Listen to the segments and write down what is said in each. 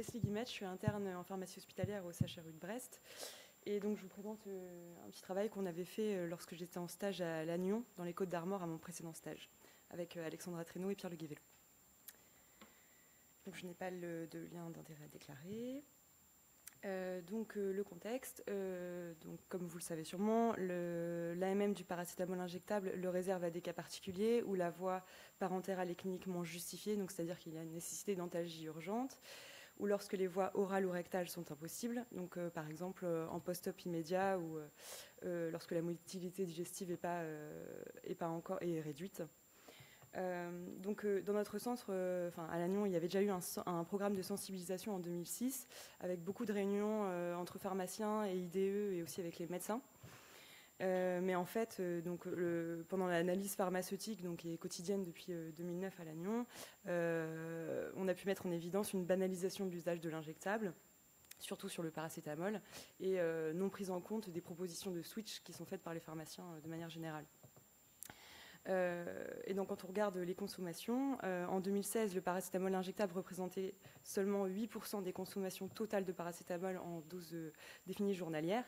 Leslie Guimet, je suis interne en pharmacie hospitalière au CHRU de Brest. Et donc je vous présente un petit travail qu'on avait fait lorsque j'étais en stage à Lannion, dans les Côtes-d'Armor, à mon précédent stage, avec Alexandra Trénaud et Pierre Le Guévelot. Donc je n'ai pas de lien d'intérêt à déclarer. Donc le contexte, donc, comme vous le savez sûrement, l'AMM du paracétamol injectable le réserve à des cas particuliers où la voie parentérale est cliniquement justifiée, donc c'est-à-dire qu'il y a une nécessité d'antalgie urgente, ou lorsque les voies orales ou rectales sont impossibles, donc par exemple en post-op immédiat ou lorsque la motilité digestive est réduite. Donc, dans notre centre, à Lannion, il y avait déjà eu un programme de sensibilisation en 2006 avec beaucoup de réunions entre pharmaciens et IDE et aussi avec les médecins. Mais en fait, pendant l'analyse pharmaceutique, donc, qui est quotidienne depuis 2009 à Lannion, on a pu mettre en évidence une banalisation de l'usage de l'injectable, surtout sur le paracétamol, et non prise en compte des propositions de switch qui sont faites par les pharmaciens de manière générale. Et donc quand on regarde les consommations, en 2016, le paracétamol injectable représentait seulement 8% des consommations totales de paracétamol en dose définie journalière,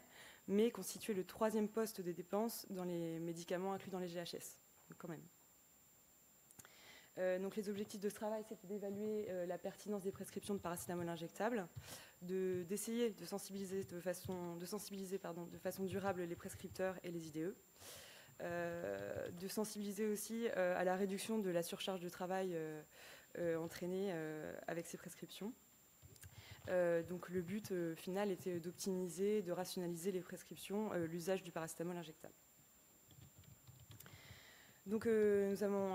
mais constituait le 3e poste des dépenses dans les médicaments inclus dans les GHS, donc quand même. Donc les objectifs de ce travail, c'était d'évaluer la pertinence des prescriptions de paracétamol injectable, d'essayer de sensibiliser de façon durable les prescripteurs et les IDE, de sensibiliser aussi à la réduction de la surcharge de travail entraînée avec ces prescriptions. Donc le but final était d'optimiser, de rationaliser les prescriptions, l'usage du paracétamol injectable. Donc nous avons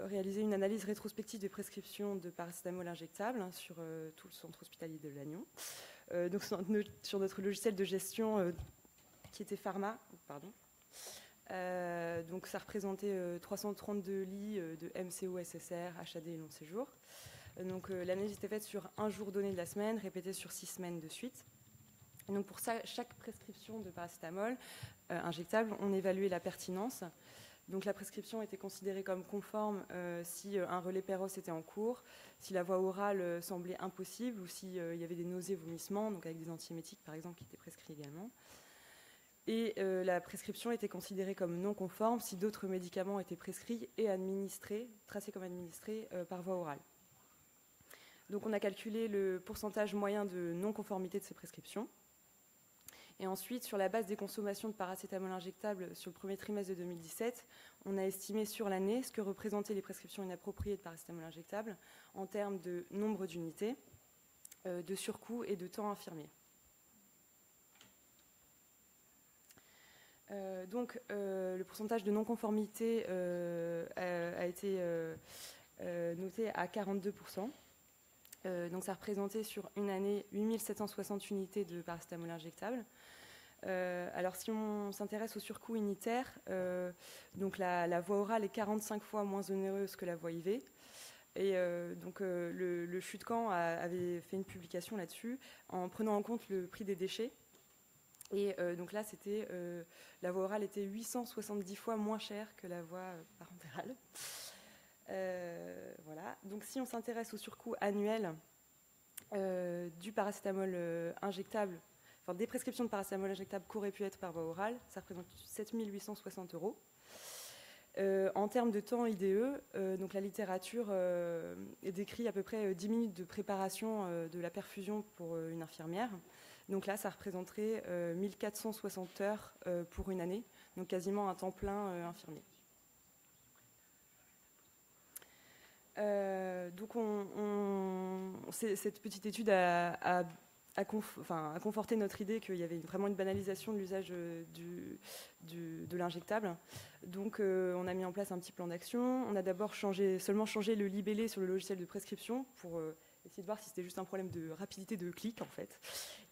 réalisé une analyse rétrospective des prescriptions de paracétamol injectable sur tout le centre hospitalier de Lannion. Donc sur notre logiciel de gestion qui était Pharma, pardon. Donc ça représentait 332 lits de MCO, SSR, HAD et long séjour. Donc l'analyse était faite sur un jour donné de la semaine, répétée sur 6 semaines de suite. Et donc pour ça, chaque prescription de paracétamol injectable, on évaluait la pertinence. Donc la prescription était considérée comme conforme si un relais Péros était en cours, si la voie orale semblait impossible ou s'il y avait des nausées, vomissements, donc avec des antiémétiques par exemple qui étaient prescrits également. Et la prescription était considérée comme non conforme si d'autres médicaments étaient prescrits et administrés, tracés comme administrés par voie orale. Donc on a calculé le pourcentage moyen de non-conformité de ces prescriptions. Et ensuite, sur la base des consommations de paracétamol injectable sur le premier trimestre de 2017, on a estimé sur l'année ce que représentaient les prescriptions inappropriées de paracétamol injectable en termes de nombre d'unités, de surcoût et de temps infirmier. Donc, le pourcentage de non-conformité a été noté à 42%. Donc, ça représentait sur une année 8760 unités de paracétamol injectable. Alors, si on s'intéresse au surcoût unitaire, donc la voie orale est 45 fois moins onéreuse que la voie IV. Et donc, le CHU-de-Caen avait fait une publication là-dessus en prenant en compte le prix des déchets. Et donc là, la voie orale était 870 fois moins chère que la voie parentérale. Voilà. Donc si on s'intéresse au surcoût annuel du paracétamol injectable, enfin des prescriptions de paracétamol injectable qu'aurait pu être par voie orale, ça représente 7 860 €. En termes de temps IDE, donc la littérature décrit à peu près 10 minutes de préparation de la perfusion pour une infirmière. Donc là, ça représenterait 1460 heures pour une année, donc quasiment un temps plein infirmier. Donc cette petite étude a conforté notre idée qu'il y avait vraiment une banalisation de l'usage de l'injectable. Donc on a mis en place un petit plan d'action. On a d'abord seulement changé le libellé sur le logiciel de prescription pour essayer de voir si c'était juste un problème de rapidité de clic en fait.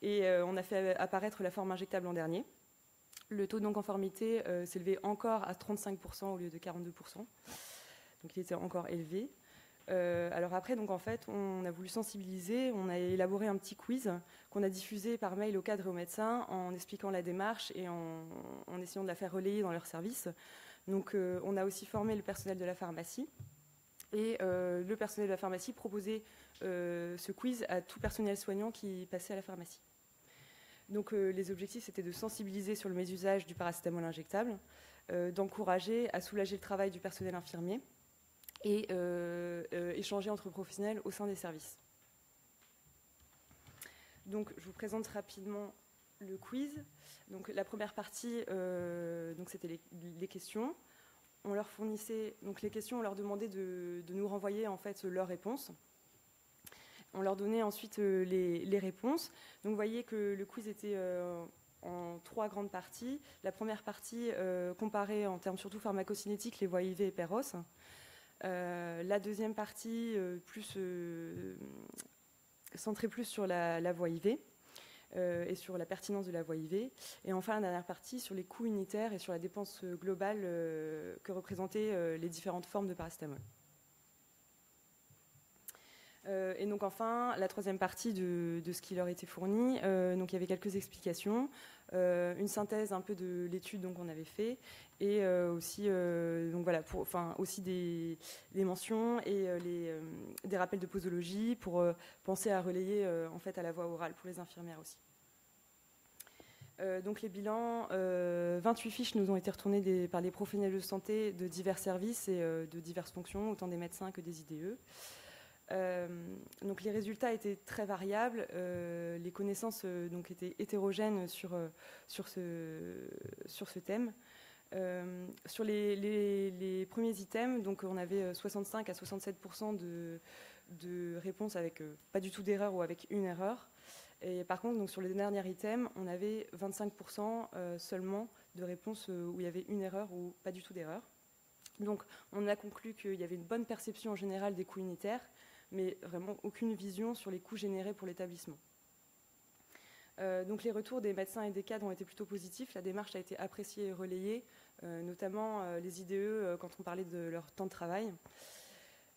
Et on a fait apparaître la forme injectable en dernier. Le taux de non-conformité s'élevait encore à 35% au lieu de 42%. Donc il était encore élevé. Alors après, donc en fait, on a voulu sensibiliser, on a élaboré un petit quiz qu'on a diffusé par mail aux cadres et aux médecins en expliquant la démarche et en essayant de la faire relayer dans leur service. Donc on a aussi formé le personnel de la pharmacie. Et le personnel de la pharmacie proposait ce quiz à tout personnel soignant qui passait à la pharmacie. Donc les objectifs, c'était de sensibiliser sur le mésusage du paracétamol injectable, d'encourager à soulager le travail du personnel infirmier et échanger entre professionnels au sein des services. Donc je vous présente rapidement le quiz. Donc la première partie, c'était les questions. On leur fournissait donc les questions, on leur demandait de nous renvoyer en fait leurs réponses. On leur donnait ensuite les réponses. Donc vous voyez que le quiz était en 3 grandes parties. La première partie comparait en termes surtout pharmacocinétiques les voies IV et Péros. La deuxième partie centrée plus sur la voie IV et sur la pertinence de la voie IV. Et enfin la dernière partie sur les coûts unitaires et sur la dépense globale que représentaient les différentes formes de paracétamol. Et donc enfin, la troisième partie de ce qui leur était fourni, donc il y avait quelques explications, une synthèse un peu de l'étude qu'on avait fait, et aussi, aussi des mentions et des rappels de posologie pour penser à relayer en fait à la voie orale pour les infirmières aussi. Donc les bilans, 28 fiches nous ont été retournées par les professionnels de santé de divers services et de diverses fonctions, autant des médecins que des IDE. Donc les résultats étaient très variables, les connaissances étaient hétérogènes sur ce thème. Sur les premiers items, donc on avait 65 à 67% de réponses avec pas du tout d'erreur ou avec une erreur. Et par contre, donc sur les derniers items, on avait 25% seulement de réponses où il y avait une erreur ou pas du tout d'erreur. Donc on a conclu qu'il y avait une bonne perception en général des coûts unitaires, mais vraiment aucune vision sur les coûts générés pour l'établissement. Donc les retours des médecins et des cadres ont été plutôt positifs. La démarche a été appréciée et relayée, notamment les IDE quand on parlait de leur temps de travail.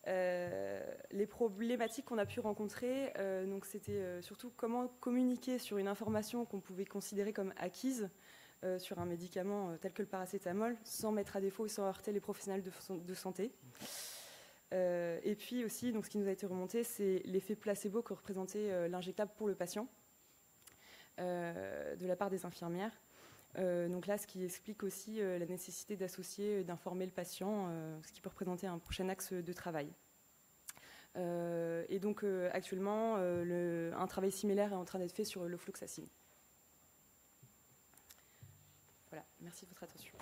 Les problématiques qu'on a pu rencontrer, c'était surtout comment communiquer sur une information qu'on pouvait considérer comme acquise sur un médicament tel que le paracétamol, sans mettre à défaut et sans heurter les professionnels de santé. Et puis aussi, donc, ce qui nous a été remonté, c'est l'effet placebo que représentait l'injectable pour le patient de la part des infirmières. Donc là, ce qui explique aussi la nécessité d'associer, d'informer le patient, ce qui peut représenter un prochain axe de travail. Et donc actuellement, un travail similaire est en train d'être fait sur l'ofloxacine. Voilà, merci de votre attention.